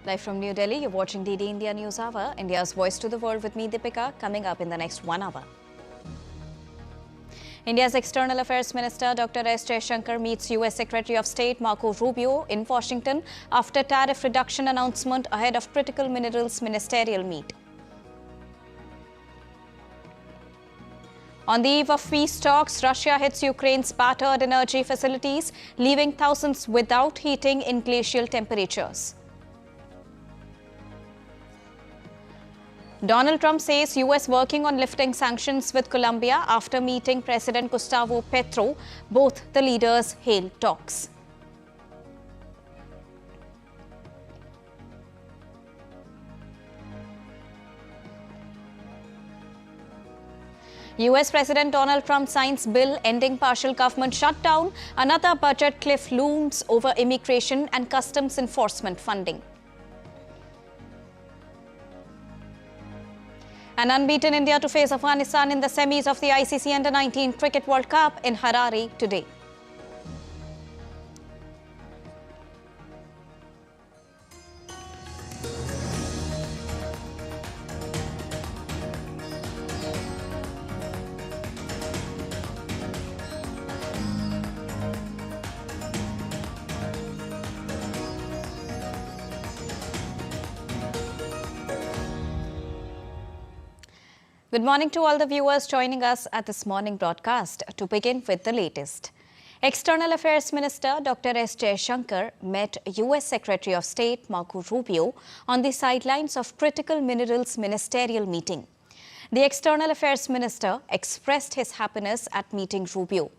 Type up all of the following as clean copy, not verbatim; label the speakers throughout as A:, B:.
A: Live from New Delhi, you're watching DD India News Hour, India's voice to the world with me, Deepika, coming up in the next 1 hour. India's External Affairs Minister Dr. S. Jaishankar meets US Secretary of State Marco Rubio in Washington after tariff reduction announcement ahead of critical minerals ministerial meet. On the eve of peace talks, Russia hits Ukraine's battered energy facilities, leaving thousands without heating in glacial temperatures. Donald Trump says US working on lifting sanctions with Colombia after meeting President Gustavo Petro. Both the leaders hailed talks. US President Donald Trump signs bill ending partial government shutdown. Another budget cliff looms over immigration and customs enforcement funding. And unbeaten India to face Afghanistan in the semis of the ICC Under-19 Cricket World Cup in Harare today. Good morning to all the viewers joining us at this morning broadcast. To begin with the latest. External Affairs Minister Dr. S. Jaishankar met US Secretary of State Marco Rubio on the sidelines of critical minerals ministerial meeting. The External Affairs Minister expressed his happiness at meeting Rubio.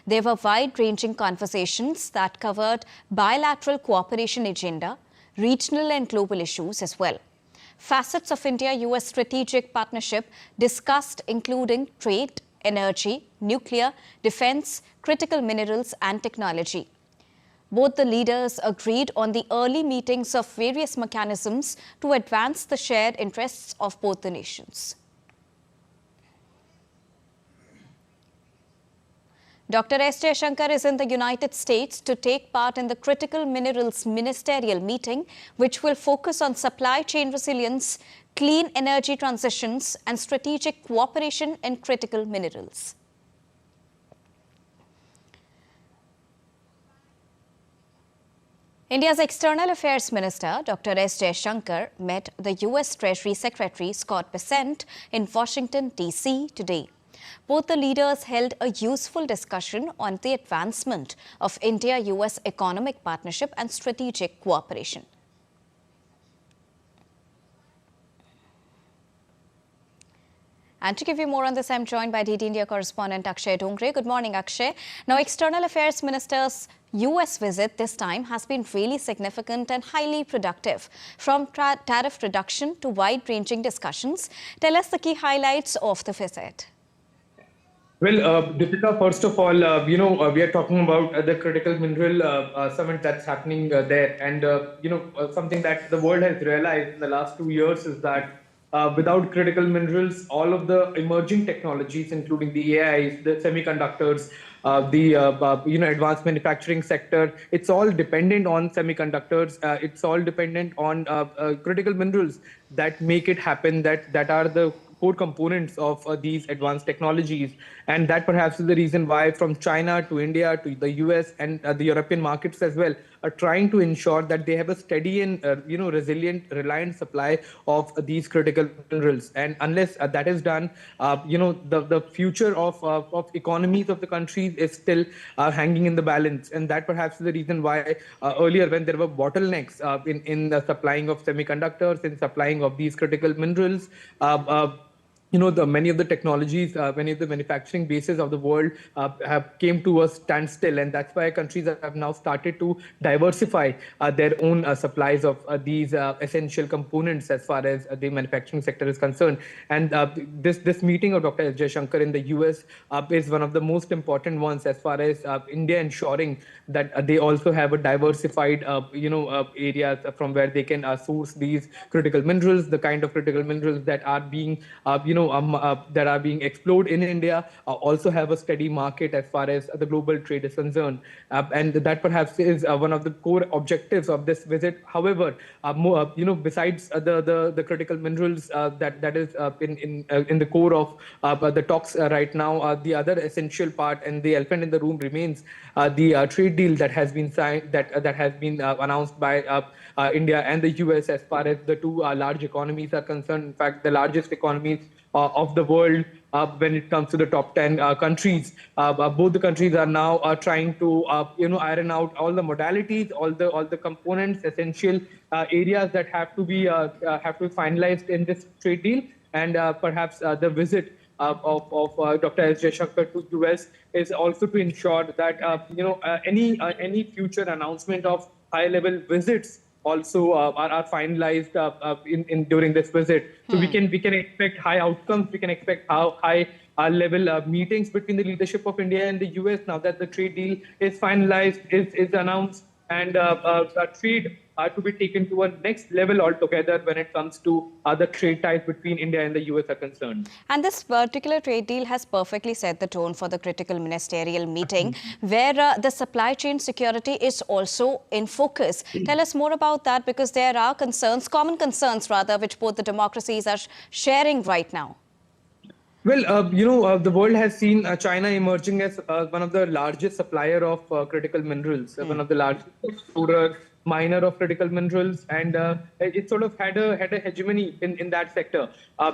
A: There were wide-ranging conversations that covered bilateral cooperation agenda, regional and global issues as well. Facets of India-US strategic partnership discussed including trade, energy, nuclear, defense, critical minerals and technology. Both the leaders agreed on the early meetings of various mechanisms to advance the shared interests of both the nations. Dr. S. Jaishankar is in the United States to take part in the Critical Minerals Ministerial meeting, which will focus on supply chain resilience, clean energy transitions, and strategic cooperation in critical minerals. India's External Affairs Minister, Dr. S. Jaishankar, met the US Treasury Secretary Scott Bessent in Washington, D.C. today. Both the leaders held a useful discussion on the advancement of India-US economic partnership and strategic cooperation. And to give you more on this, I'm joined by DD India correspondent Akshay Dongre. Good morning, Akshay. Now, External Affairs Minister's US visit this time has been really significant and highly productive. From tariff reduction to wide-ranging discussions, tell us the key highlights of the visit.
B: Well, Deepika, first of all, we are talking about the critical mineral summit that's happening there. And, something that the world has realized in the last 2 years is that without critical minerals, all of the emerging technologies, including the AIs, the semiconductors, the advanced manufacturing sector, it's all dependent on semiconductors. It's all dependent on critical minerals that make it happen, that are the core components of these advanced technologies. And that perhaps is the reason why from China to India to the US and the European markets as well are trying to ensure that they have a steady and resilient, reliant supply of these critical minerals. And unless that is done, the future of economies of the countries is still hanging in the balance. And that perhaps is the reason why earlier when there were bottlenecks in the supplying of semiconductors, in supplying of these critical minerals, many of the technologies, many of the manufacturing bases of the world have came to a standstill, and that's why countries have now started to diversify their own supplies of these essential components as far as the manufacturing sector is concerned. And this meeting of Dr. S. Jaishankar in the US is one of the most important ones as far as India ensuring that they also have a diversified areas from where they can source these critical minerals, the kind of critical minerals that are being that are being explored in India also have a steady market as far as the global trade is concerned. And that perhaps is one of the core objectives of this visit. However, besides the critical minerals that is in the core of the talks right now, the other essential part and the elephant in the room remains the trade deal that has been signed, that has been announced by India and the US as far as the two large economies are concerned. In fact, the largest economies of the world when it comes to the top 10 countries. Both the countries are now trying to iron out all the modalities, all the components, essential areas that have to be finalized in this trade deal. And perhaps the visit of Dr. S. Jaishankar to US is also to ensure that any future announcement of high-level visits also are finalized in during this visit. So we can expect high outcomes. We can expect how high level meetings between the leadership of India and the US now that the trade deal is finalized, is announced, and trade to be taken to a next level altogether when it comes to the trade ties between India and the US are concerned.
A: And this particular trade deal has perfectly set the tone for the critical ministerial meeting, where the supply chain security is also in focus. Tell us more about that, because there are concerns, common concerns rather, which both the democracies are sharing right now.
B: Well, the world has seen China emerging as one of the largest supplier of critical minerals, one of the largest exporter, miner of critical minerals, and it sort of had a hegemony in that sector.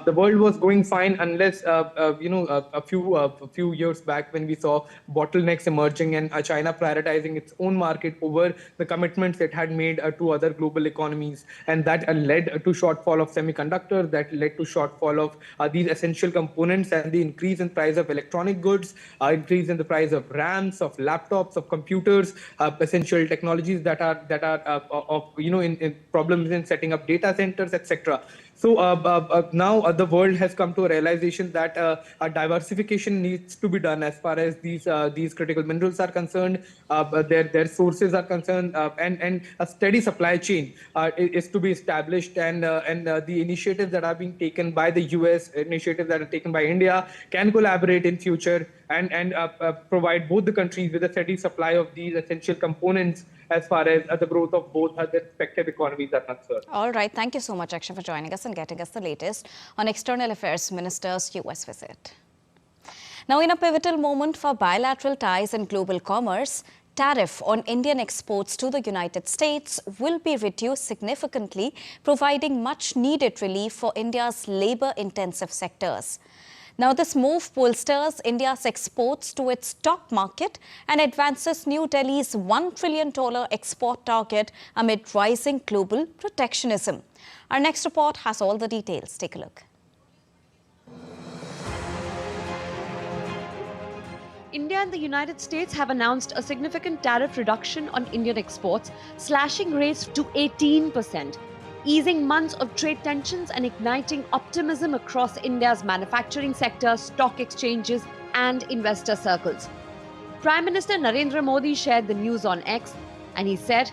B: The world was going fine unless a few years back when we saw bottlenecks emerging and China prioritizing its own market over the commitments it had made to other global economies, and that led to shortfall of semiconductors, that led to shortfall of these essential components, and the increase in price of electronic goods, increase in the price of RAMs, of laptops, of computers, essential technologies that are in problems in setting up data centers, etc. So now the world has come to a realization that a diversification needs to be done as far as these critical minerals are concerned, their sources are concerned, and a steady supply chain is to be established, and the initiatives that are being taken by the US, initiatives that are taken by India, can collaborate in future and provide both the countries with a steady supply of these essential components as far as the growth of both their respective economies are concerned.
A: All right. Thank you so much, Akshay, for joining us and getting us the latest on External Affairs Minister's US visit. Now, in a pivotal moment for bilateral ties and global commerce, tariff on Indian exports to the United States will be reduced significantly, providing much-needed relief for India's labor-intensive sectors. Now, this move bolsters India's exports to its top market and advances New Delhi's $1 trillion export target amid rising global protectionism. Our next report has all the details. Take a look.
C: India and the United States have announced a significant tariff reduction on Indian exports, slashing rates to 18%. Easing months of trade tensions and igniting optimism across India's manufacturing sector, stock exchanges, and investor circles. Prime Minister Narendra Modi shared the news on X, and he said,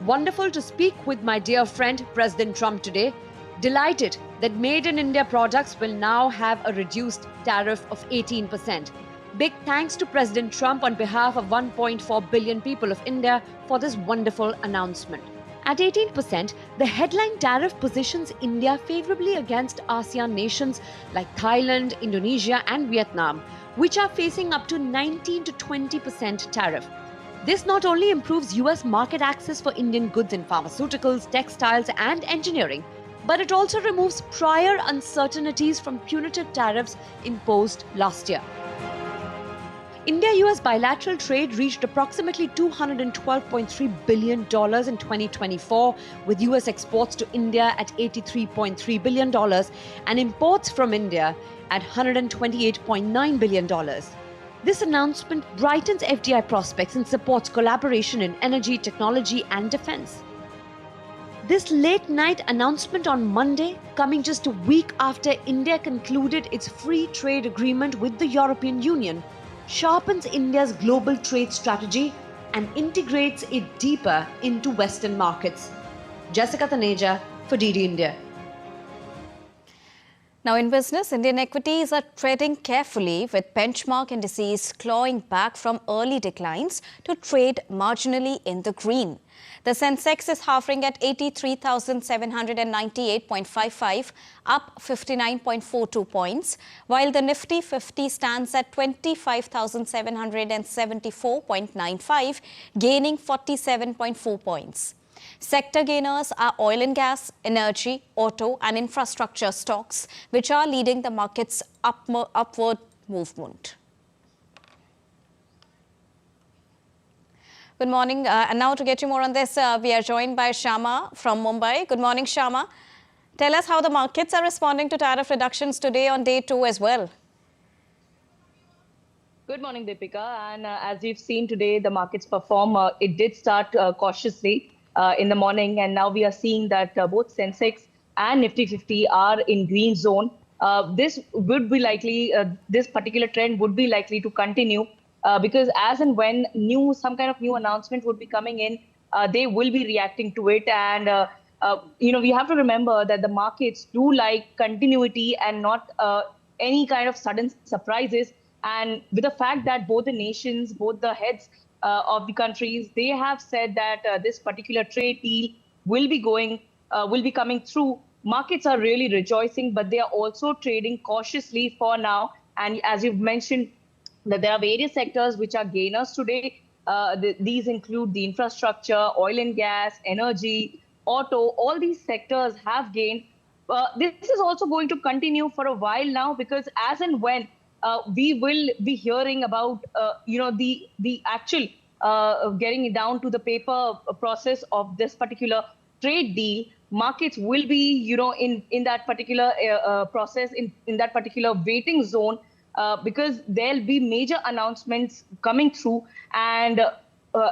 C: "Wonderful to speak with my dear friend President Trump today. Delighted that Made in India products will now have a reduced tariff of 18%. Big thanks to President Trump on behalf of 1.4 billion people of India for this wonderful announcement." At 18%, the headline tariff positions India favorably against ASEAN nations like Thailand, Indonesia, and Vietnam, which are facing up to 19 to 20% tariff. This not only improves US market access for Indian goods in pharmaceuticals, textiles, and engineering, but it also removes prior uncertainties from punitive tariffs imposed last year. India-US bilateral trade reached approximately $212.3 billion in 2024, with US exports to India at $83.3 billion and imports from India at $128.9 billion. This announcement brightens FDI prospects and supports collaboration in energy, technology, and defense. This late-night announcement on Monday, coming just a week after India concluded its free trade agreement with the European Union, sharpens India's global trade strategy and integrates it deeper into Western markets. Jessica Taneja for DD India.
A: Now in business, Indian equities are treading carefully with benchmark indices clawing back from early declines to trade marginally in the green. The Sensex is hovering at 83,798.55, up 59.42 points, while the Nifty 50 stands at 25,774.95, gaining 47.4 points. Sector gainers are oil and gas, energy, auto and infrastructure stocks, which are leading the market's upward movement. Good morning. And now to get you more on this, we are joined by Shama from Mumbai. Good morning, Shama. Tell us how the markets are responding to tariff reductions today on day 2 as well.
D: Good morning, Deepika. And as we've seen today, the markets perform. It did start cautiously in the morning, and now we are seeing that both Sensex and Nifty 50 are in green zone. This would be likely, this particular trend would be likely to continue because as and when some kind of new announcement would be coming in, they will be reacting to it. And we have to remember that the markets do like continuity and not any kind of sudden surprises. And with the fact that both the nations, both the heads of the countries, they have said that this particular trade deal will be coming through. Markets are really rejoicing, but they are also trading cautiously for now. And as you've mentioned, that there are various sectors which are gainers today. These include the infrastructure, oil and gas, energy, auto. All these sectors have gained. This is also going to continue for a while now, because as and when we will be hearing about, the actual getting it down to the paper process of this particular trade deal. Markets will be, in that particular process, in that particular waiting zone, because there'll be major announcements coming through. And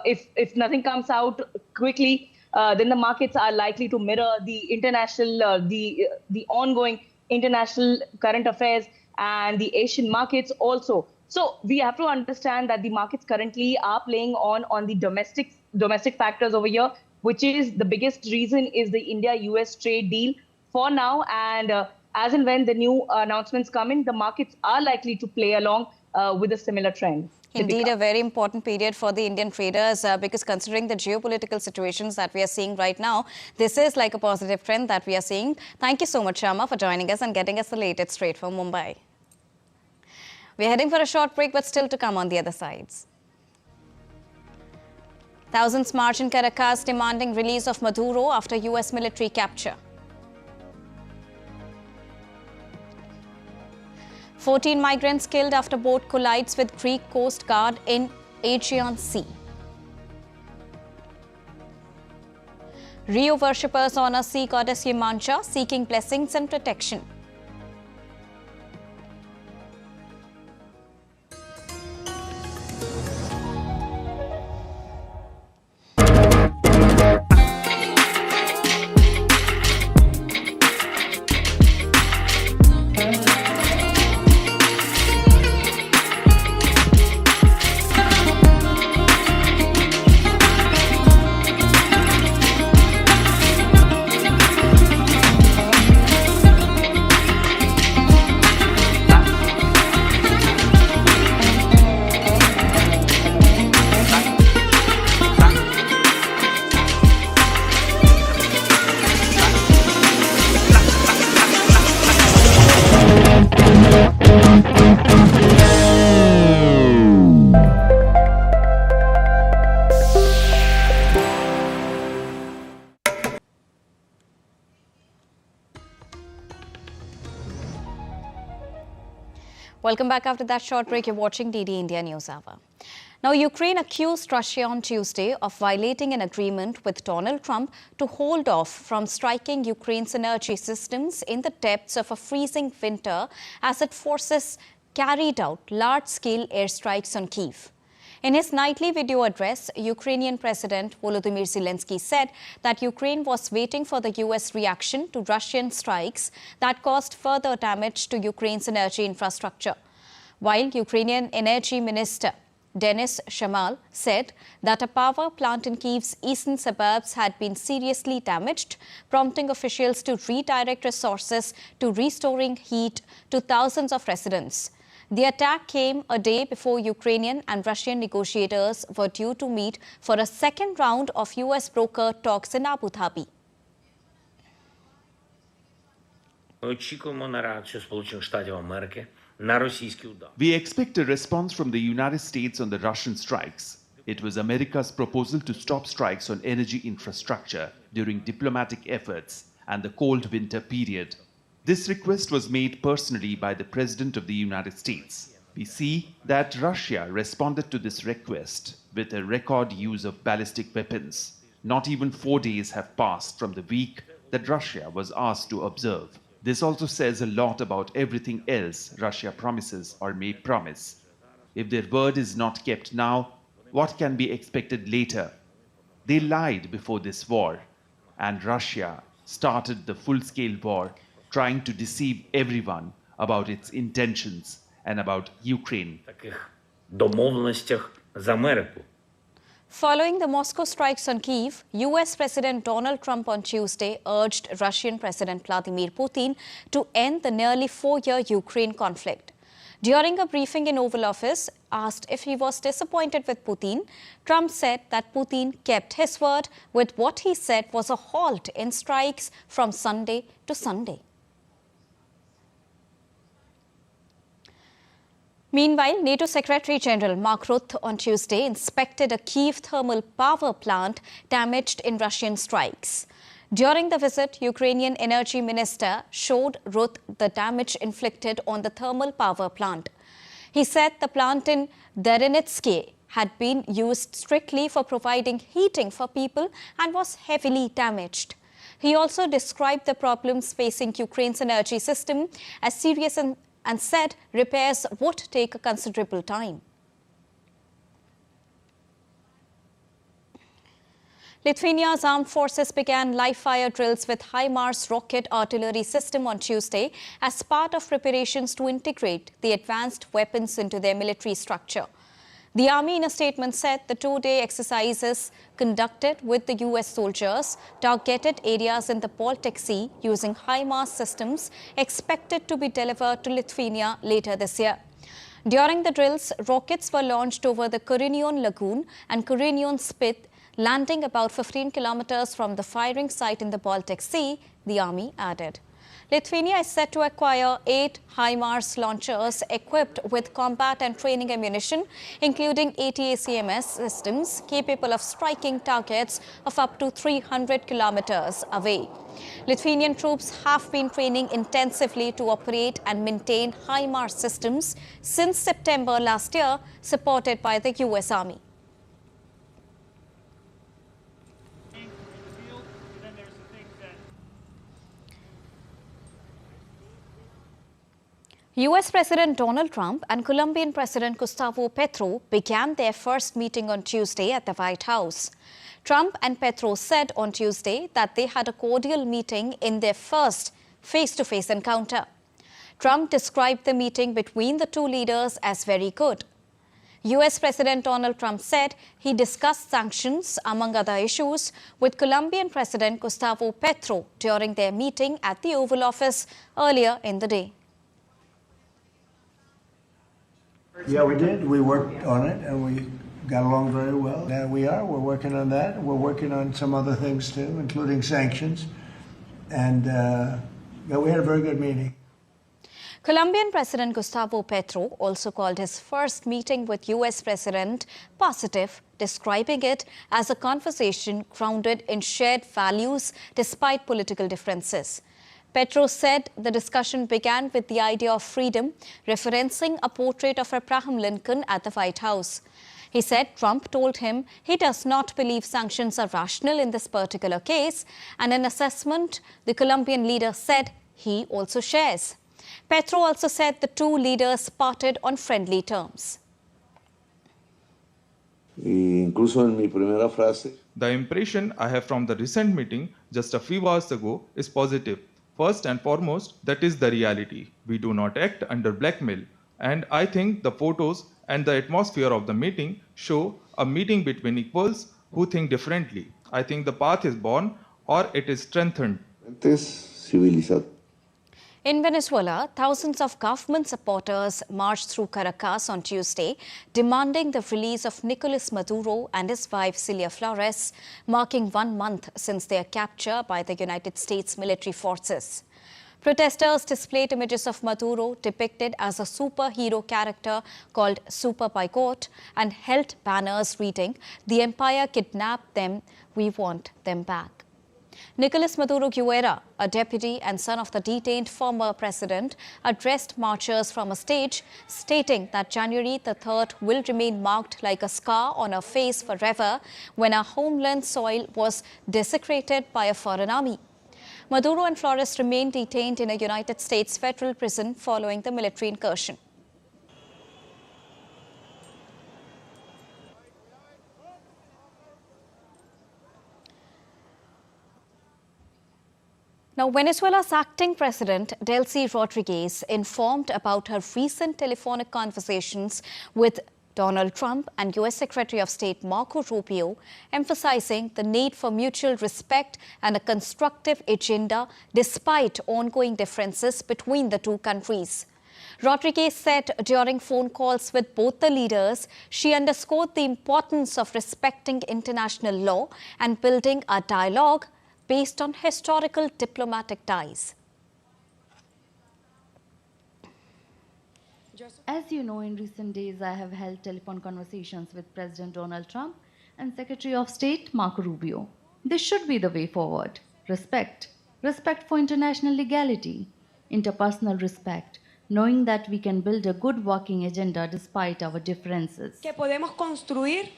D: if nothing comes out quickly, then the markets are likely to mirror the international, the ongoing international current affairs and the Asian markets also. So we have to understand that the markets currently are playing on the domestic factors over here, which is the biggest reason is the India-US trade deal for now. And as and when the new announcements come in, the markets are likely to play along with a similar trend.
A: Indeed, a very important period for the Indian traders because considering the geopolitical situations that we are seeing right now, this is like a positive trend that we are seeing. Thank you so much, Shama, for joining us and getting us the latest straight from Mumbai. We're heading for a short break, but still to come on the other sides. Thousands march in Caracas demanding release of Maduro after US military capture. 14 migrants killed after boat collides with Greek Coast Guard in Aegean Sea. Rio worshippers honor sea goddess Yemancha, seeking blessings and protection. Welcome back after that short break. You're watching DD India News Hour. Now, Ukraine accused Russia on Tuesday of violating an agreement with Donald Trump to hold off from striking Ukraine's energy systems in the depths of a freezing winter as its forces carried out large-scale airstrikes on Kyiv. In his nightly video address, Ukrainian President Volodymyr Zelensky said that Ukraine was waiting for the US reaction to Russian strikes that caused further damage to Ukraine's energy infrastructure. While Ukrainian Energy Minister Denis Shamal, said that a power plant in Kyiv's eastern suburbs had been seriously damaged, prompting officials to redirect resources to restoring heat to thousands of residents. The attack came a day before Ukrainian and Russian negotiators were due to meet for a second round of US broker talks in Abu Dhabi.
E: Очікуємо на реакцію Сполучених Штатів Америки на російський удар.
F: We expect a response from the United States on the Russian strikes. It was America's proposal to stop strikes on energy infrastructure during diplomatic efforts and the cold winter period. This request was made personally by the President of the United States. We see that Russia responded to this request with a record use of ballistic weapons. Not even 4 days have passed from the week that Russia was asked to observe. This also says a lot about everything else Russia promises or may promise. If their word is not kept now, what can be expected later? They lied before this war, and Russia started the full-scale war trying to deceive everyone about its intentions and about Ukraine.
E: Таких домовленостях з Америкою.
A: Following the Moscow strikes on Kyiv, US President Donald Trump on Tuesday urged Russian President Vladimir Putin to end the nearly 4-year Ukraine conflict. During a briefing in Oval Office, asked if he was disappointed with Putin, Trump said that Putin kept his word with what he said was a halt in strikes from Sunday to Sunday. Meanwhile, NATO Secretary General Mark Rutte on Tuesday inspected a Kyiv thermal power plant damaged in Russian strikes. During the visit, Ukrainian Energy Minister showed Rutte the damage inflicted on the thermal power plant. He said the plant in Darinitsky had been used strictly for providing heating for people and was heavily damaged. He also described the problems facing Ukraine's energy system as serious and said repairs would take a considerable time. Lithuania's armed forces began live-fire drills with HIMARS rocket artillery system on Tuesday as part of preparations to integrate the advanced weapons into their military structure. The army in a statement said the 2-day exercises conducted with the US soldiers targeted areas in the Baltic Sea using HIMARS systems expected to be delivered to Lithuania later this year. During the drills, rockets were launched over the Kurinion Lagoon and Kurinion Spit, landing about 15 kilometers from the firing site in the Baltic Sea, the army added. Lithuania is set to acquire 8 HIMARS launchers equipped with combat and training ammunition, including ATACMS systems capable of striking targets of up to 300 kilometers away. Lithuanian troops have been training intensively to operate and maintain HIMARS systems since September last year, supported by the US Army. US President Donald Trump and Colombian President Gustavo Petro began their first meeting on Tuesday at the White House. Trump and Petro said on Tuesday that they had a cordial meeting in their first face-to-face encounter. Trump described the meeting between the two leaders as very good. US President Donald Trump said he discussed sanctions, among other issues, with Colombian President Gustavo Petro during their meeting at the Oval Office earlier in the day.
G: Yeah, we did. We worked on it and we got along very well. And we're working on that. We're working on some other things too, including sanctions. And yeah, we had a very good meeting.
A: Colombian President Gustavo Petro also called his first meeting with US President positive, describing it as a conversation grounded in shared values despite political differences. Petro said the discussion began with the idea of freedom, referencing a portrait of Abraham Lincoln at the White House. He said Trump told him he does not believe sanctions are rational in this particular case, and an assessment the Colombian leader said he also shares. Petro also said the two leaders parted on friendly terms.
H: Incluso en mi primera frase.
I: The impression I have from the recent meeting just a few hours ago is positive. First and foremost, that is the reality. We do not act under blackmail. And I think the photos and the atmosphere of the meeting show a meeting between equals who think differently. I think the path is born or it is strengthened.
A: In Venezuela, thousands of government supporters marched through Caracas on Tuesday, demanding the release of Nicolas Maduro and his wife Celia Flores, marking 1 month since their capture by the United States military forces. Protesters displayed images of Maduro depicted as a superhero character called Super Bigot and held banners reading, "The empire kidnapped them, we want them back." Nicolas Maduro Guerra, a deputy and son of the detained former president, addressed marchers from a stage, stating that January the 3rd will remain marked like a scar on our face forever when our homeland soil was desecrated by a foreign army. Maduro and Flores remain detained in a United States federal prison following the military incursion. Now, Venezuela's acting president, Delcy Rodriguez, informed about her recent telephonic conversations with Donald Trump and U.S. Secretary of State Marco Rubio, emphasizing the need for mutual respect and a constructive agenda despite ongoing differences between the two countries. Rodriguez said during phone calls with both the leaders, she underscored the importance of respecting international law and building a dialogue based on historical diplomatic ties.
J: As you know, in recent days, I have held telephone conversations with President Donald Trump and Secretary of State Marco Rubio. This should be the way forward. Respect. Respect for international legality. Interpersonal respect. Knowing that we can build a good working agenda despite our differences.
K: Que podemos construir.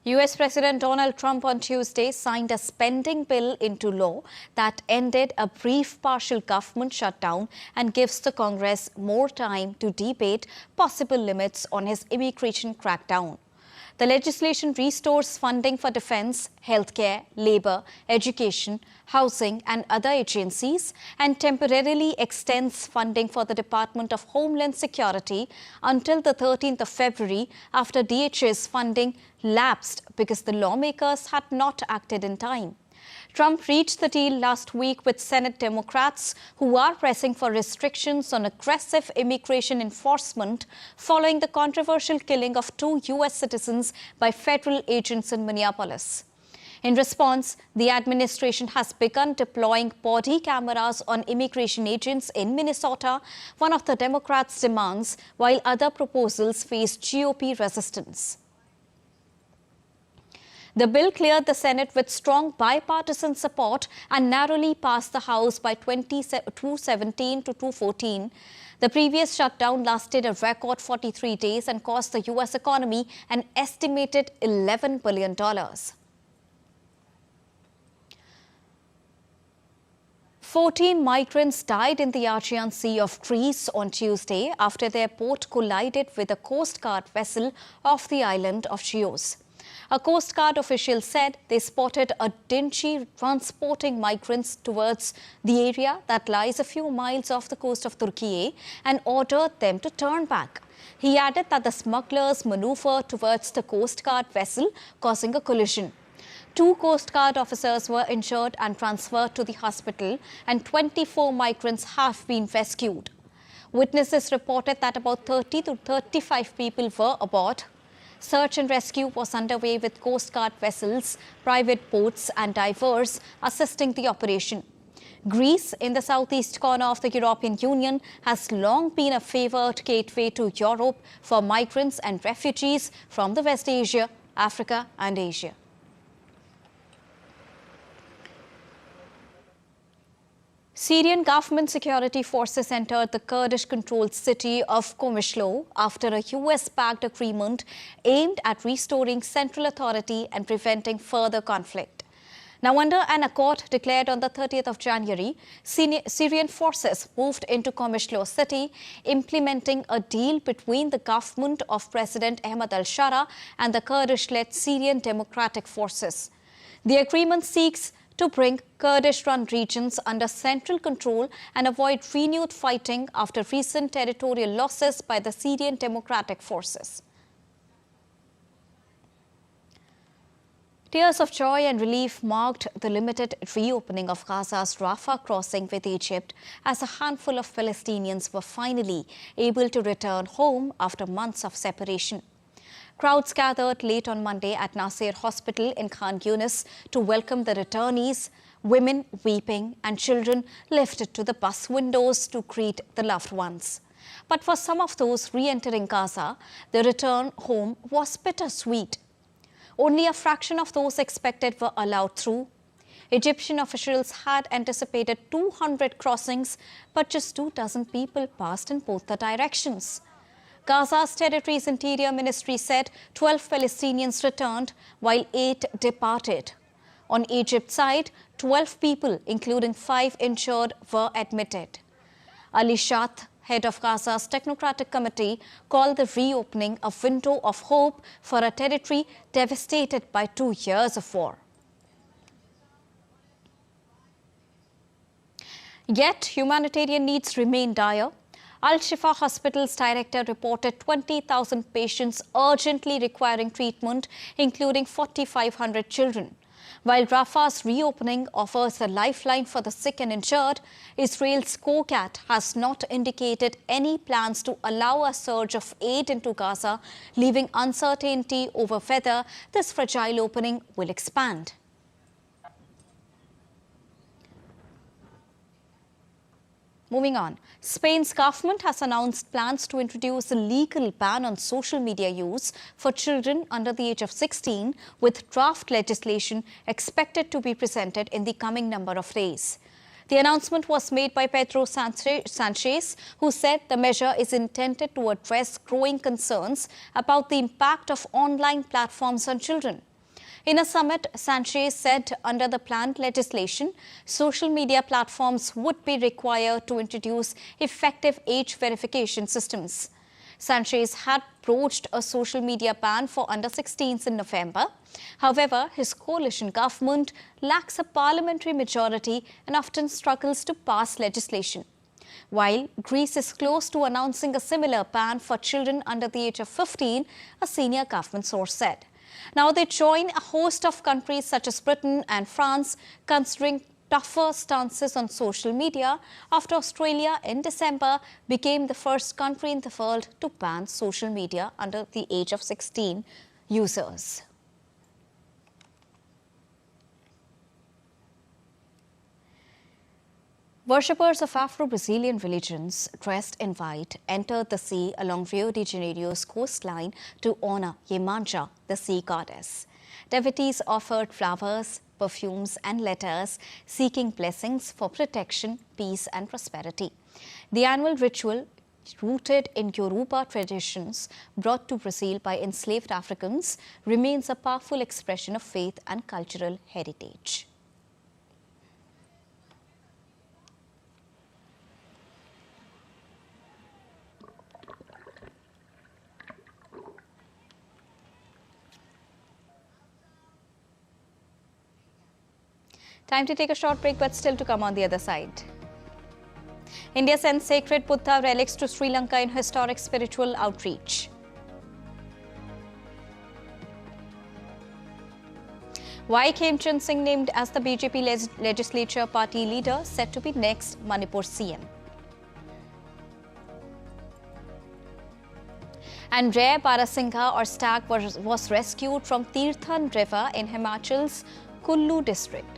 A: U.S. President Donald Trump on Tuesday signed a spending bill into law that ended a brief partial government shutdown and gives the Congress more time to debate possible limits on his immigration crackdown. The legislation restores funding for defense, healthcare, labor, education, housing and other agencies and temporarily extends funding for the Department of Homeland Security until the 13th of February after DHS funding lapsed because the lawmakers had not acted in time. Trump reached the deal last week with Senate Democrats who are pressing for restrictions on aggressive immigration enforcement following the controversial killing of 2 U.S. citizens by federal agents in Minneapolis. In response, the administration has begun deploying body cameras on immigration agents in Minnesota, one of the Democrats' demands, while other proposals face GOP resistance. The bill cleared the Senate with strong bipartisan support and narrowly passed the House by 217 to 214. The previous shutdown lasted a record 43 days and cost the U.S. economy an estimated $11 billion. 14 migrants died in the Aegean Sea of Greece on Tuesday after their boat collided with a Coast Guard vessel off the island of Chios. A Coast Guard official said they spotted a dingy transporting migrants towards the area that lies a few miles off the coast of Turkey and ordered them to turn back. He added that the smugglers maneuvered towards the Coast Guard vessel, causing a collision. 2 Coast Guard officers were injured and transferred to the hospital, and 24 migrants have been rescued. Witnesses reported that about 30 to 35 people were aboard. Search and rescue was underway with Coast Guard vessels, private boats and divers assisting the operation. Greece, in the southeast corner of the European Union, has long been a favoured gateway to Europe for migrants and refugees from the West Asia, Africa and Asia. Syrian government security forces entered the Kurdish-controlled city of Komishlo after a US-backed agreement aimed at restoring central authority and preventing further conflict. Now, under an accord declared on the 30th of January, Syrian forces moved into Komishlo city, implementing a deal between the government of President Ahmad al-Shara and the Kurdish-led Syrian Democratic Forces. The agreement seeks to bring Kurdish-run regions under central control and avoid renewed fighting after recent territorial losses by the Syrian Democratic Forces. Tears of joy and relief marked the limited reopening of Gaza's Rafah crossing with Egypt as a handful of Palestinians were finally able to return home after months of separation. Crowds gathered late on Monday at Nasser Hospital in Khan Yunis to welcome the returnees, women weeping and children lifted to the bus windows to greet the loved ones. But for some of those re-entering Gaza, the return home was bittersweet. Only a fraction of those expected were allowed through. Egyptian officials had anticipated 200 crossings, but just 24 people passed in both the directions. Gaza's territory's interior ministry said 12 Palestinians returned, while 8 departed. On Egypt's side, 12 people, including 5 injured, were admitted. Ali Shath, head of Gaza's Technocratic Committee, called the reopening a window of hope for a territory devastated by 2 years of war. Yet, humanitarian needs remain dire. Al-Shifa Hospital's director reported 20,000 patients urgently requiring treatment, including 4,500 children. While Rafah's reopening offers a lifeline for the sick and injured, Israel's COCAT has not indicated any plans to allow a surge of aid into Gaza, leaving uncertainty over whether this fragile opening will expand. Moving on, Spain's government has announced plans to introduce a legal ban on social media use for children under the age of 16, with draft legislation expected to be presented in the coming number of days. The announcement was made by Petro Sanchez, who said the measure is intended to address growing concerns about the impact of online platforms on children. In a summit, Sanchez said under the planned legislation, social media platforms would be required to introduce effective age verification systems. Sanchez had broached a social media ban for under 16s in November. However, his coalition government lacks a parliamentary majority and often struggles to pass legislation. While Greece is close to announcing a similar ban for children under the age of 15, a senior government source said. Now they join a host of countries such as Britain and France considering tougher stances on social media after Australia in December became the first country in the world to ban social media under the age of 16 users. Worshippers of Afro-Brazilian religions dressed in white entered the sea along Rio de Janeiro's coastline to honor Iemanjá, the sea goddess. Devotees offered flowers, perfumes and letters seeking blessings for protection, peace and prosperity. The annual ritual, rooted in Yoruba traditions brought to Brazil by enslaved Africans, remains a powerful expression of faith and cultural heritage. Time to take a short break, but still to come on the other side. India sends sacred Buddha relics to Sri Lanka in historic spiritual outreach. Why Khemchand Singh named as the BJP legislature party leader, set to be next Manipur CM. And rare Barasingha or stag was rescued from Tirthan River in Himachal's Kullu district.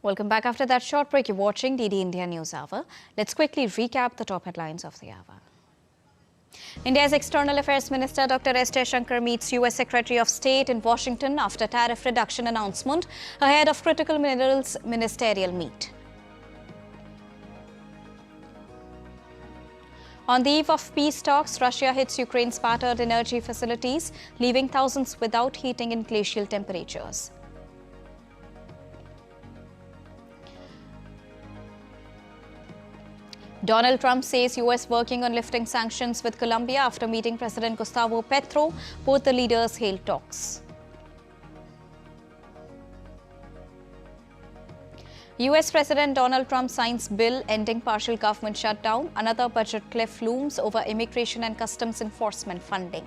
A: Welcome back. After that short break, you're watching DD India News Hour. Let's quickly recap the top headlines of the hour. India's External Affairs Minister Dr. S. Jaishankar meets US Secretary of State in Washington after tariff reduction announcement ahead of critical minerals ministerial meet. On the eve of peace talks, Russia hits Ukraine's battered energy facilities, leaving thousands without heating in glacial temperatures. Donald Trump says US working on lifting sanctions with Colombia after meeting President Gustavo Petro. Both the leaders hailed talks. US President Donald Trump signs bill ending partial government shutdown. Another budget cliff looms over immigration and customs enforcement funding.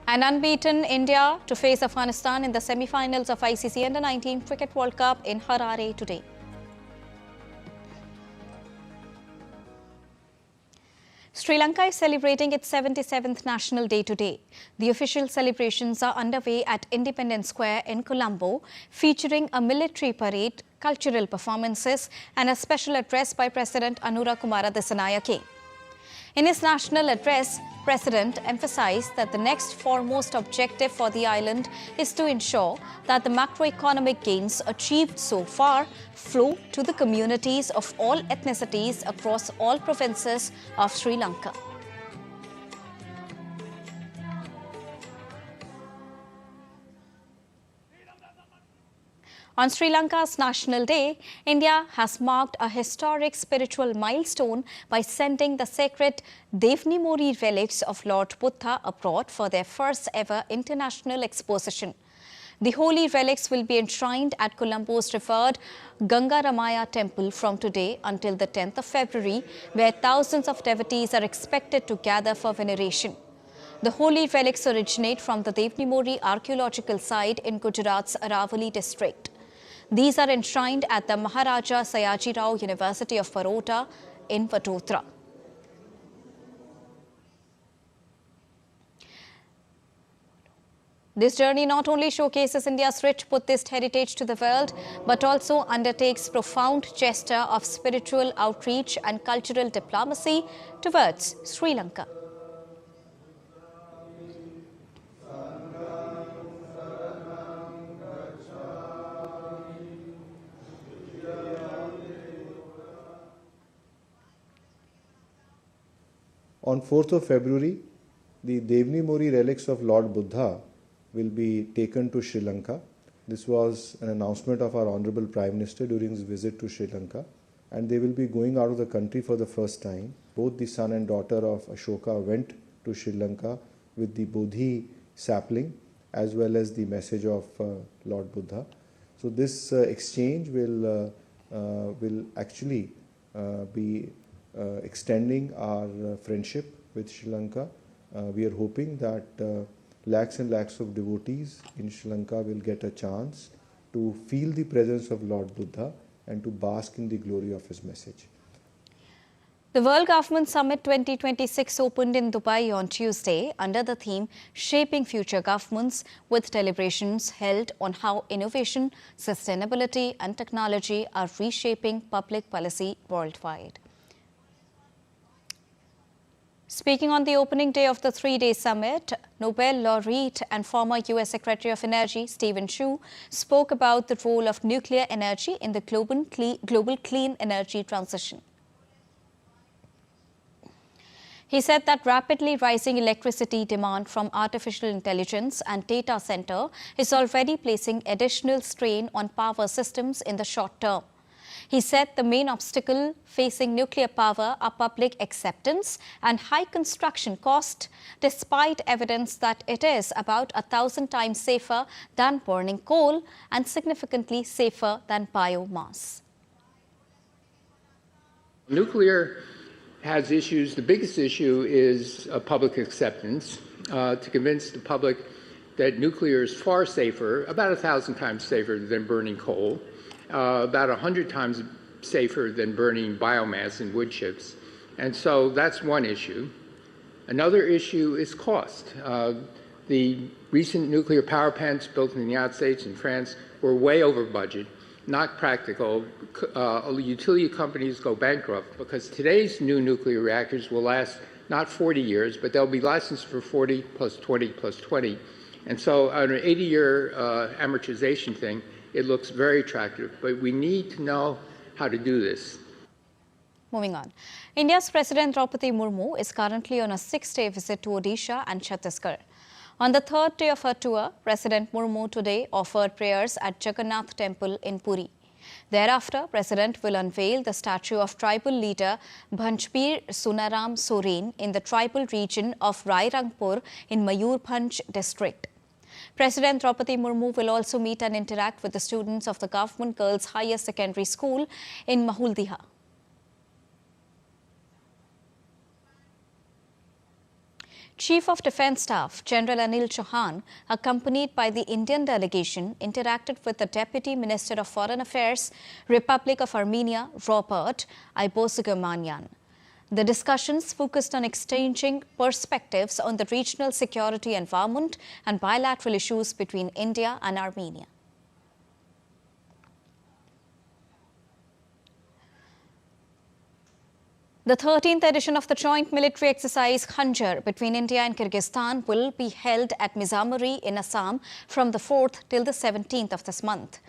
A: And unbeaten India to face Afghanistan in the semi-finals of ICC Under-19 Cricket World Cup in Harare today. Sri Lanka is celebrating its 77th National Day today. The official celebrations are underway at Independence Square in Colombo, featuring a military parade, cultural performances and a special address by President Anura Kumara Dissanayake. In his national address, President emphasized that the next foremost objective for the island is to ensure that the macroeconomic gains achieved so far flow to the communities of all ethnicities across all provinces of Sri Lanka. On Sri Lanka's National Day, India has marked a historic spiritual milestone by sending the sacred Devni-Mori relics of Lord Buddha abroad for their first ever international exposition. The holy relics will be enshrined at Colombo's revered Gangaramaya temple from today until the 10th of February, where thousands of devotees are expected to gather for veneration. The holy relics originate from the Devni-Mori archaeological site in Gujarat's Aravali district. These are enshrined at the Maharaja Sayajirao University of Baroda in Vadodara. This journey not only showcases India's rich Buddhist heritage to the world, but also undertakes profound gesture of spiritual outreach and cultural diplomacy towards Sri Lanka.
K: On 4th of February, the Devni-Mori relics of Lord Buddha will be taken to Sri Lanka. This was an announcement of our Honorable Prime Minister during his visit to Sri Lanka, and they will be going out of the country for the first time. Both the son and daughter of Ashoka went to Sri Lanka with the Bodhi sapling as well as the message of Lord Buddha. So this exchange will actually be extending our friendship with Sri Lanka. We are hoping that lakhs and lakhs of devotees in Sri Lanka will get a chance to feel the presence of Lord Buddha and to bask in the glory of his message.
A: The World Government Summit 2026 opened in Dubai on Tuesday under the theme Shaping Future Governments, with deliberations held on how innovation, sustainability and technology are reshaping public policy worldwide. Speaking on the opening day of the three-day summit, Nobel laureate and former U.S. Secretary of Energy Stephen Chu spoke about the role of nuclear energy in the global clean energy transition. He said that rapidly rising electricity demand from artificial intelligence and data center is already placing additional strain on power systems in the short term. He said the main obstacle facing nuclear power are public acceptance and high construction cost, despite evidence that it is about 1,000 times safer than burning coal and significantly safer than biomass.
L: Nuclear has issues. The biggest issue is public acceptance, to convince the public that nuclear is far safer, about 1,000 times safer than burning coal. About 100 times safer than burning biomass in wood chips. And so that's one issue. Another issue is cost. The recent nuclear power plants built in the United States and France were way over budget, not practical. Utility companies go bankrupt because today's new nuclear reactors will last not 40 years, but they'll be licensed for 40 plus 20 plus 20. And so on an 80-year amortization thing, it looks very attractive, but we need to know how to do this.
A: Moving on. India's President Draupadi Murmu is currently on a 6-day visit to Odisha and Chhattisgarh. On the 3rd day of her tour, President Murmu today offered prayers at Jagannath Temple in Puri. Thereafter, President will unveil the statue of tribal leader Bhanjbir Sunaram Soren in the tribal region of Rairangpur in Mayurbhanj district. President Draupadi Murmu will also meet and interact with the students of the Government Girls Higher Secondary School in Mahuldiha. Chief of Defence Staff General Anil Chauhan, accompanied by the Indian delegation, interacted with the Deputy Minister of Foreign Affairs, Republic of Armenia, Robert Ibozigamanyan. The discussions focused on exchanging perspectives on the regional security environment and bilateral issues between India and Armenia. The 13th edition of the joint military exercise Khanjar between India and Kyrgyzstan will be held at Mizamari in Assam from the 4th till the 17th of this month.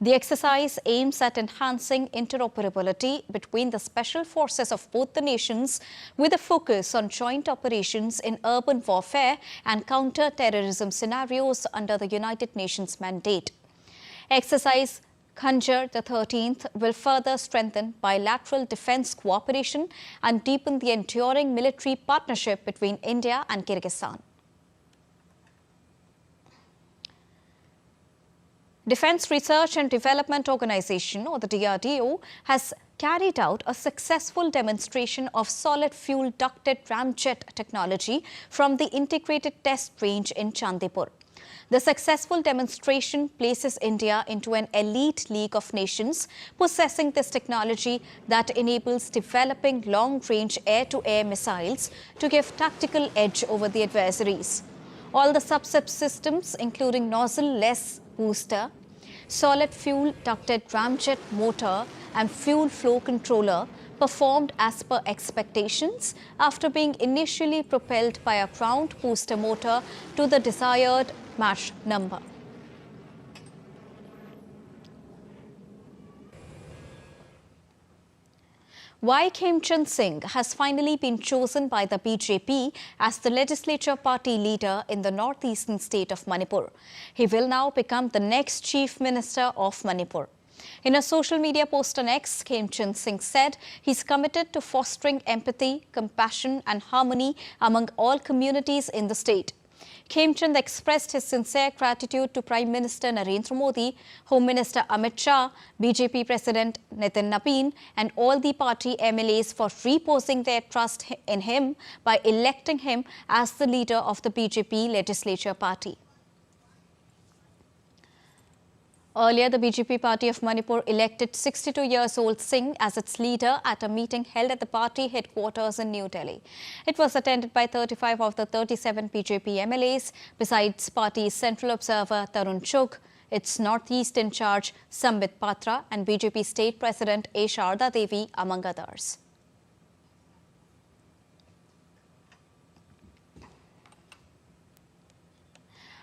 A: The exercise aims at enhancing interoperability between the special forces of both the nations with a focus on joint operations in urban warfare and counter-terrorism scenarios under the United Nations mandate. Exercise Khanjar the 13th will further strengthen bilateral defence cooperation and deepen the enduring military partnership between India and Kyrgyzstan. Defence Research and Development Organisation, or the DRDO, has carried out a successful demonstration of solid fuel ducted ramjet technology from the integrated test range in Chandipur. The successful demonstration places India into an elite league of nations possessing this technology that enables developing long-range air-to-air missiles to give tactical edge over the adversaries. All the subsystems, including nozzle-less booster, solid fuel ducted ramjet motor and fuel flow controller, performed as per expectations after being initially propelled by a ground booster motor to the desired Mach number. Y. Khemchand Singh has finally been chosen by the BJP as the legislature party leader in the northeastern state of Manipur. He will now become the next chief minister of Manipur. In a social media post on X, Khemchand Singh said he's committed to fostering empathy, compassion and harmony among all communities in the state. Khemchand expressed his sincere gratitude to Prime Minister Narendra Modi, Home Minister Amit Shah, BJP President Nitin Nabin and all the party MLAs for reposing their trust in him by electing him as the leader of the BJP legislature party. Earlier, the BJP party of Manipur elected 62-year-old Singh as its leader at a meeting held at the party headquarters in New Delhi. It was attended by 35 of the 37 BJP MLAs, besides party's central observer Tarun Chugh, its northeast in charge Sambit Patra and BJP state president A. Sharda Devi, among others.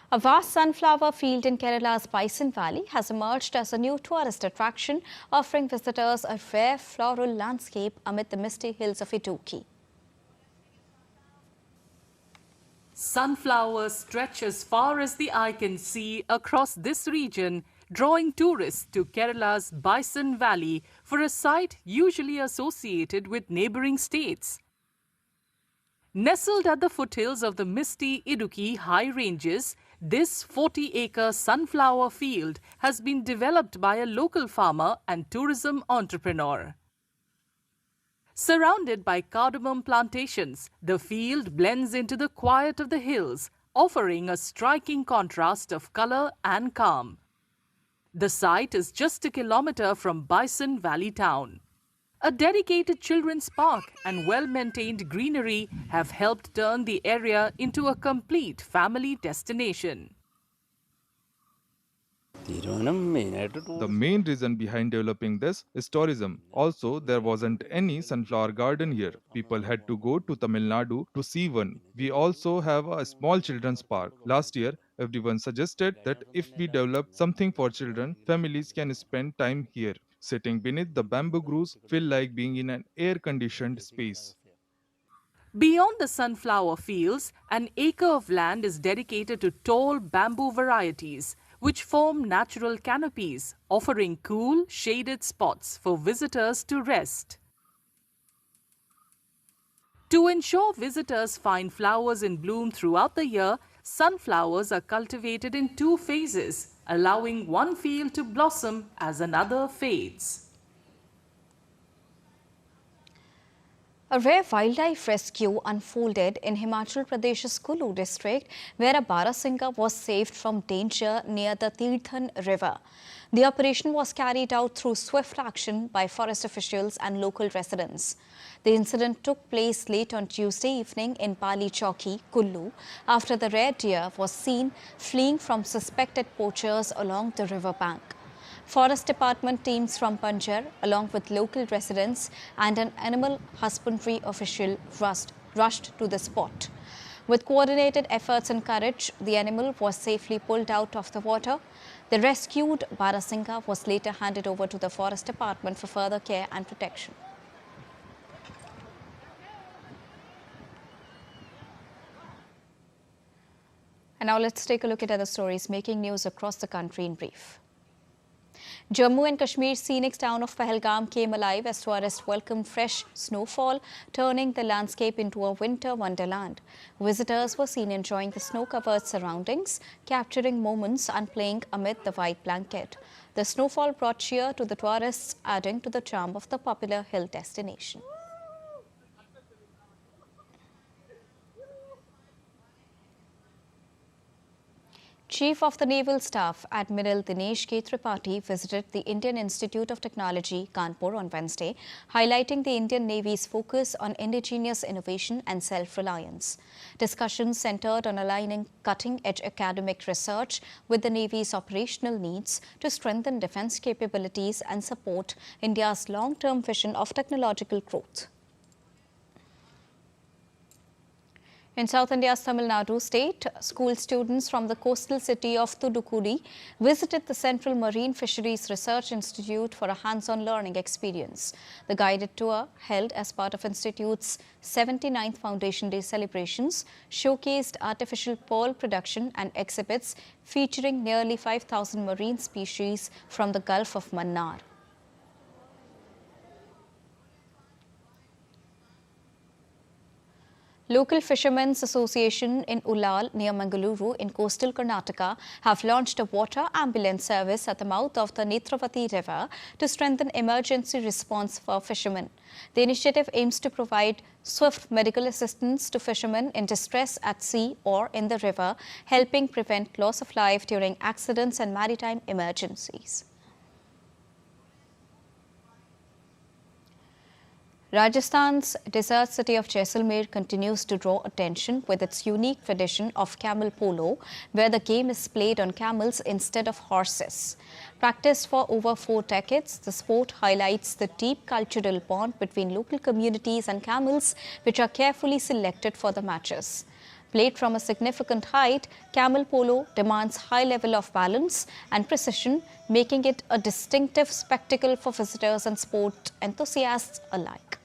A: A vast sunflower field in Kerala's Bison Valley has emerged as a new tourist attraction, offering visitors a rare floral landscape amid the misty hills of Idukki.
M: Sunflowers stretch as far as the eye can see across this region, drawing tourists to Kerala's Bison Valley for a site usually associated with neighbouring states. Nestled at the foothills of the misty Idukki high ranges, this 40-acre sunflower field has been developed by a local farmer and tourism entrepreneur. Surrounded by cardamom plantations, the field blends into the quiet of the hills, offering a striking contrast of colour and calm. The site is just a kilometre from Bison Valley town. A dedicated children's park and well-maintained greenery have helped turn the area into a complete family destination.
I: The main reason behind developing this is tourism. Also, there wasn't any sunflower garden here. People had to go to Tamil Nadu to see one. We also have a small children's park. Last year, everyone suggested that if we develop something for children, families can spend time here. Sitting beneath the bamboo groves feel like being in an air-conditioned space.
M: Beyond the sunflower fields, an acre of land is dedicated to tall bamboo varieties, which form natural canopies, offering cool, shaded spots for visitors to rest. To ensure visitors find flowers in bloom throughout the year, sunflowers are cultivated in 2 phases, allowing one field to blossom as another fades.
A: A rare wildlife rescue unfolded in Himachal Pradesh's Kulu district, where a Barasinga was saved from danger near the Tirthan river. The operation was carried out through swift action by forest officials and local residents. The incident took place late on Tuesday evening in Pali Chowki, Kullu, after the rare deer was seen fleeing from suspected poachers along the river bank. Forest Department teams from Panjar, along with local residents and an animal husbandry official, rushed to the spot. With coordinated efforts and courage, the animal was safely pulled out of the water. The rescued Barasinga was later handed over to the Forest Department for further care and protection. And now let's take a look at other stories making news across the country in brief. Jammu and Kashmir's scenic town of Pahalgam came alive as tourists welcomed fresh snowfall, turning the landscape into a winter wonderland. Visitors were seen enjoying the snow-covered surroundings, capturing moments and playing amid the white blanket. The snowfall brought cheer to the tourists, adding to the charm of the popular hill destination. Chief of the Naval Staff, Admiral Dinesh K. Tripathi, visited the Indian Institute of Technology, Kanpur, on Wednesday, highlighting the Indian Navy's focus on indigenous innovation and self-reliance. Discussions centered on aligning cutting-edge academic research with the Navy's operational needs to strengthen defense capabilities and support India's long-term vision of technological growth. In South India's Tamil Nadu state, school students from the coastal city of Thudukudi visited the Central Marine Fisheries Research Institute for a hands-on learning experience. The guided tour, held as part of Institute's 79th Foundation Day celebrations, showcased artificial pearl production and exhibits featuring nearly 5,000 marine species from the Gulf of Mannar. Local Fishermen's Association in Ulal near Mangaluru in coastal Karnataka have launched a water ambulance service at the mouth of the Netravati River to strengthen emergency response for fishermen. The initiative aims to provide swift medical assistance to fishermen in distress at sea or in the river, helping prevent loss of life during accidents and maritime emergencies. Rajasthan's desert city of Jaisalmer continues to draw attention with its unique tradition of camel polo, where the game is played on camels instead of horses. Practiced for over 4 decades, the sport highlights the deep cultural bond between local communities and camels, which are carefully selected for the matches. Played from a significant height, camel polo demands high level of balance and precision, making it a distinctive spectacle for visitors and sport enthusiasts alike.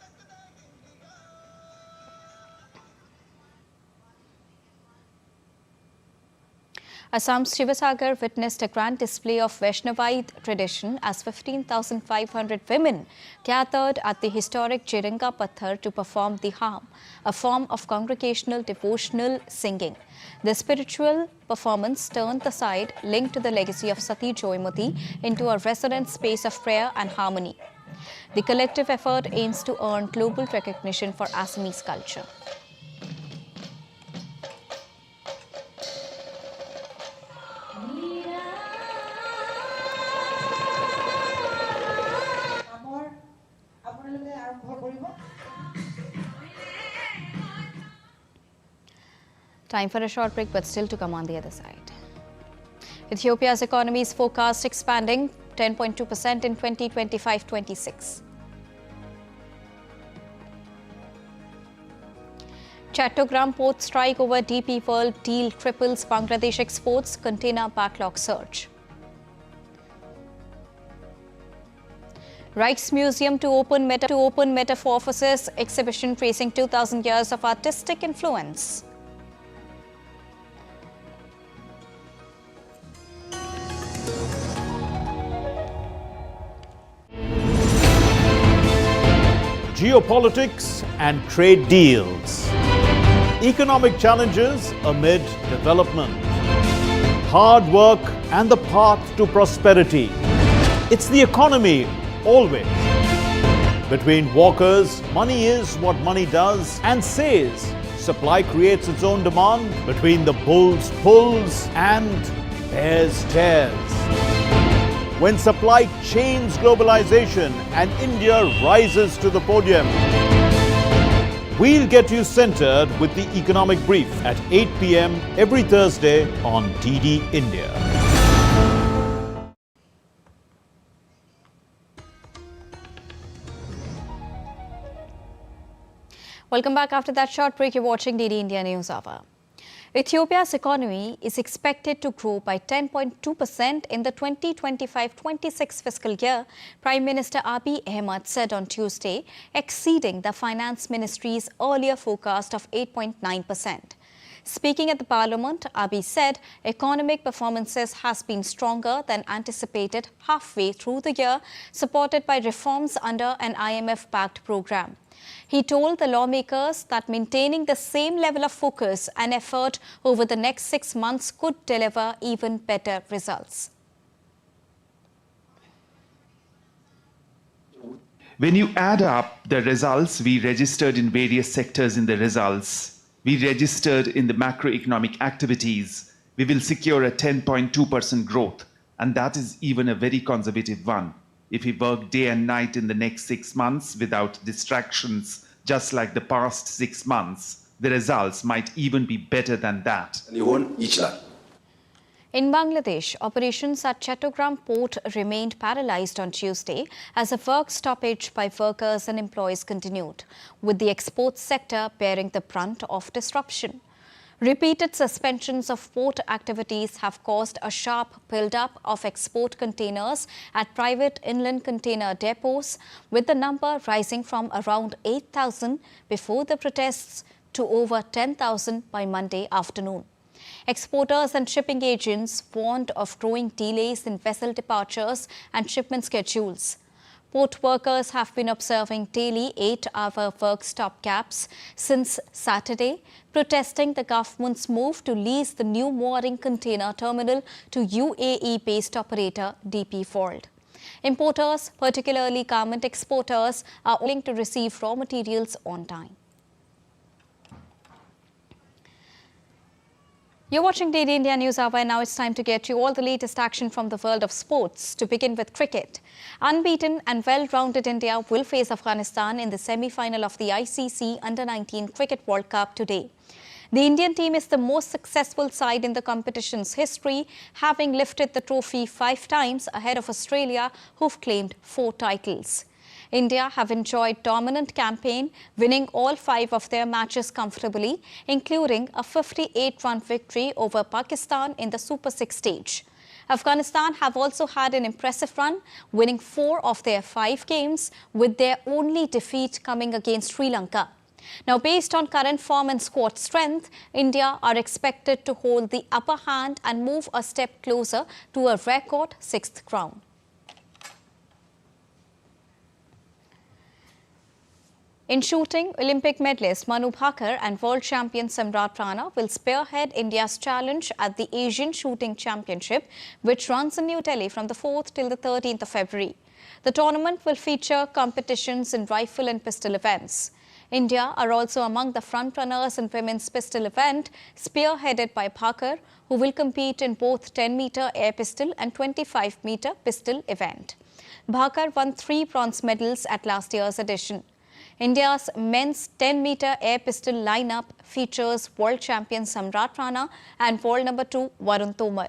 A: Assam's Shivasagar witnessed a grand display of Vaishnavite tradition as 15,500 women gathered at the historic Jiringa Pathar to perform the Ham, a form of congregational devotional singing. The spiritual performance turned the site linked to the legacy of Sati Joymati into a resonant space of prayer and harmony. The collective effort aims to earn global recognition for Assamese culture. Time for a short break, but still to come on the other side. Ethiopia's economy is forecast expanding 10.2% in 2025-26. Chattogram port strike over DP World deal triples Bangladesh exports, container backlog surge. Rijksmuseum to open Metamorphosis exhibition tracing 2,000 years of artistic influence.
N: Geopolitics and trade deals. Economic challenges amid development. Hard work and the path to prosperity. It's the economy always. Between walkers, money is what money does and says. Supply creates its own demand. Between the bulls pulls and bears tears. When supply chains globalization and India rises to the podium. We'll get you centered with the Economic Brief at 8 p.m. every Thursday on DD India.
A: Welcome back after that short break. You're watching DD India News Hour. Ethiopia's economy is expected to grow by 10.2% in the 2025-26 fiscal year, Prime Minister Abiy Ahmed said on Tuesday, exceeding the Finance Ministry's earlier forecast of 8.9%. Speaking at the Parliament, Abiy said economic performances has been stronger than anticipated halfway through the year, supported by reforms under an IMF-backed program. He told the lawmakers that maintaining the same level of focus and effort over the next 6 months could deliver even better results.
F: When you add up the results we registered in various sectors in the results, we registered in the macroeconomic activities, we will secure a 10.2% growth, and that is even a very conservative one. If we work day and night in the next 6 months without distractions, just like the past 6 months, the results might even be better than that.
A: In Bangladesh, operations at Chattogram port remained paralyzed on Tuesday as a work stoppage by workers and employees continued, with the exports sector bearing the brunt of disruption. Repeated suspensions of port activities have caused a sharp build-up of export containers at private inland container depots, with the number rising from around 8,000 before the protests to over 10,000 by Monday afternoon. Exporters and shipping agents warned of growing delays in vessel departures and shipment schedules. Port workers have been observing daily 8-hour work stopgaps since Saturday, protesting the government's move to lease the new mooring container terminal to UAE-based operator DP World. Importers, particularly garment exporters, are willing to receive raw materials on time. You're watching DD India News Hour, and now it's time to get you all the latest action from the world of sports. To begin with cricket, unbeaten and well-rounded India will face Afghanistan in the semi-final of the ICC Under-19 Cricket World Cup today. The Indian team is the most successful side in the competition's history, having lifted the trophy 5 times ahead of Australia, who've claimed 4 titles. India have enjoyed dominant campaign, winning all 5 of their matches comfortably, including a 58-run victory over Pakistan in the Super 6 stage. Afghanistan have also had an impressive run, winning 4 of their 5 games, with their only defeat coming against Sri Lanka. Now, based on current form and squad strength, India are expected to hold the upper hand and move a step closer to a record 6th crown. In shooting, Olympic medalist Manu Bhaker and world champion Samrat Rana will spearhead India's challenge at the Asian Shooting Championship, which runs in New Delhi from the 4th till the 13th of February. The tournament will feature competitions in rifle and pistol events. India are also among the front-runners in women's pistol event, spearheaded by Bhaker, who will compete in both 10-meter air pistol and 25-meter pistol event. Bhaker won 3 bronze medals at last year's edition. India's men's 10-meter air pistol lineup features world champion Samrat Rana and world number 2 Varun Tomar.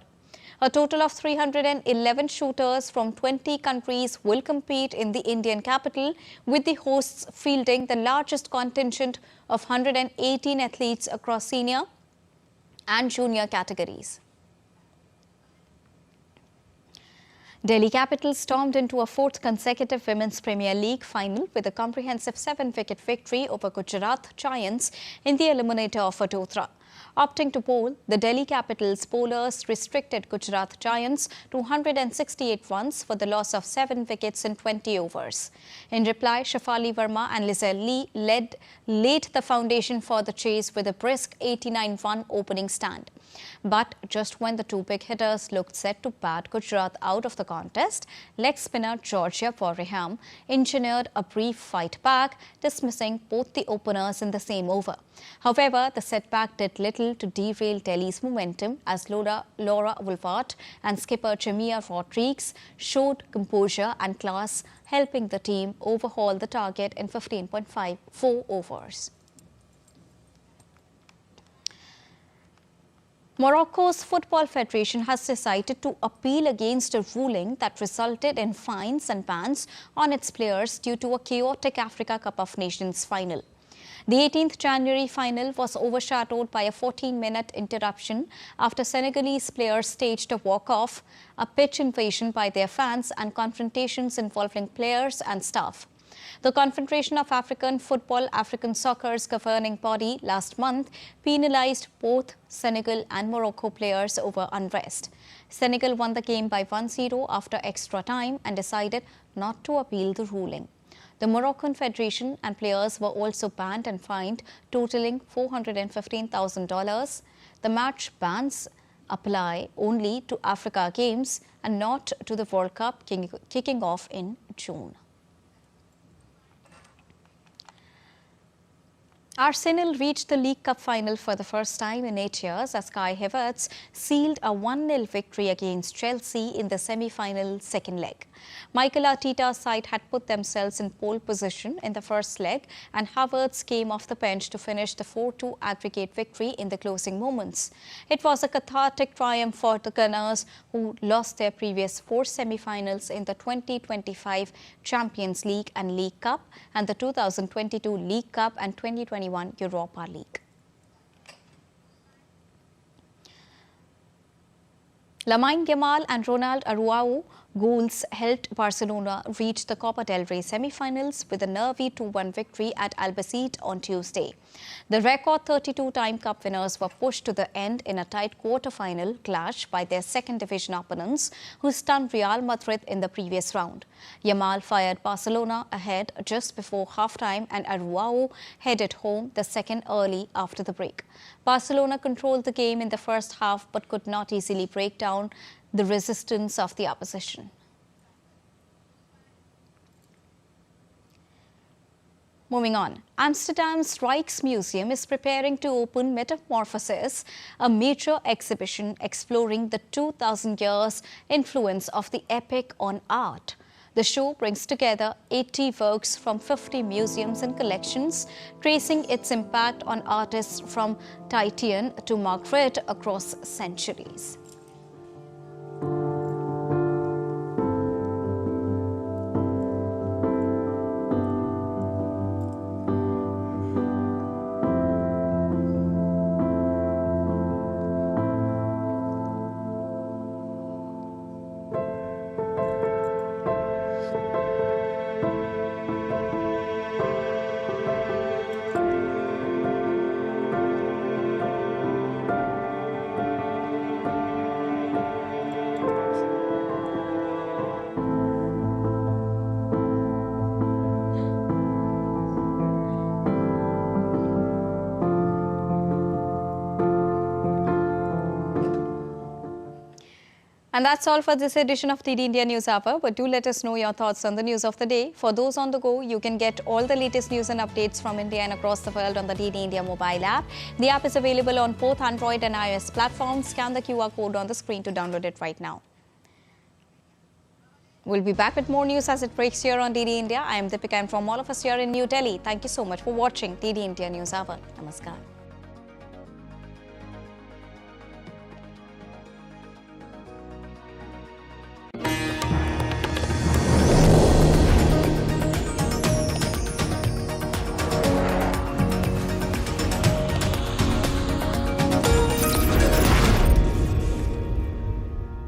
A: A total of 311 shooters from 20 countries will compete in the Indian capital, with the hosts fielding the largest contingent of 118 athletes across senior and junior categories. Delhi Capitals stormed into a fourth consecutive Women's Premier League final with a comprehensive 7-wicket victory over Gujarat Giants in the eliminator of Vadodara. Opting to bowl, the Delhi Capitals bowlers restricted Gujarat Giants to 168 runs for the loss of 7 wickets in 20 overs. In reply, Shafali Verma and Lizelle Lee laid the foundation for the chase with a brisk 89-run opening stand. But just when the two big hitters looked set to bat Gujarat out of the contest, leg spinner Georgia Boreham engineered a brief fight back, dismissing both the openers in the same over. However, the setback did little to derail Delhi's momentum as Laura Wolfart and skipper Jamia Rodriguez showed composure and class, helping the team overhaul the target in 15.54 overs. Morocco's Football Federation has decided to appeal against a ruling that resulted in fines and bans on its players due to a chaotic Africa Cup of Nations final. The 18th January final was overshadowed by a 14-minute interruption after Senegalese players staged a walk-off, a pitch invasion by their fans, and confrontations involving players and staff. The Confederation of African Football, African Soccer's governing body, last month penalized both Senegal and Morocco players over unrest. Senegal won the game by 1-0 after extra time and decided not to appeal the ruling. The Moroccan Federation and players were also banned and fined, totaling $415,000. The match bans apply only to Africa Games and not to the World Cup kicking off in June. Arsenal reached the League Cup final for the first time in 8 years as Kai Havertz sealed a 1-0 victory against Chelsea in the semi-final second leg. Mikel Arteta's side had put themselves in pole position in the first leg, and Havertz came off the bench to finish the 4-2 aggregate victory in the closing moments. It was a cathartic triumph for the Gunners, who lost their previous 4 semi-finals in the 2025 Champions League and League Cup and the 2022 League Cup and 2021 Europa League. Lamine Yamal and Ronald Araujo goals helped Barcelona reach the Copa del Rey semi-finals with a nervy 2-1 victory at Albacete on Tuesday. The record 32-time Cup winners were pushed to the end in a tight quarter-final clash by their second division opponents, who stunned Real Madrid in the previous round. Yamal fired Barcelona ahead just before half-time, and Araujo headed home the second early after the break. Barcelona controlled the game in the first half but could not easily break down the resistance of the opposition. Moving on, Amsterdam's Rijksmuseum is preparing to open Metamorphosis, a major exhibition exploring the 2,000 years influence of the epic on art. The show brings together 80 works from 50 museums and collections, tracing its impact on artists from Titian to Magritte across centuries. And that's all for this edition of DD India News Hour. But do let us know your thoughts on the news of the day. For those on the go, you can get all the latest news and updates from India and across the world on the DD India mobile app. The app is available on both Android and iOS platforms. Scan the QR code on the screen to download it right now. We'll be back with more news as it breaks here on DD India. I am Deepika, and from all of us here in New Delhi, thank you so much for watching DD India News Hour. Namaskar.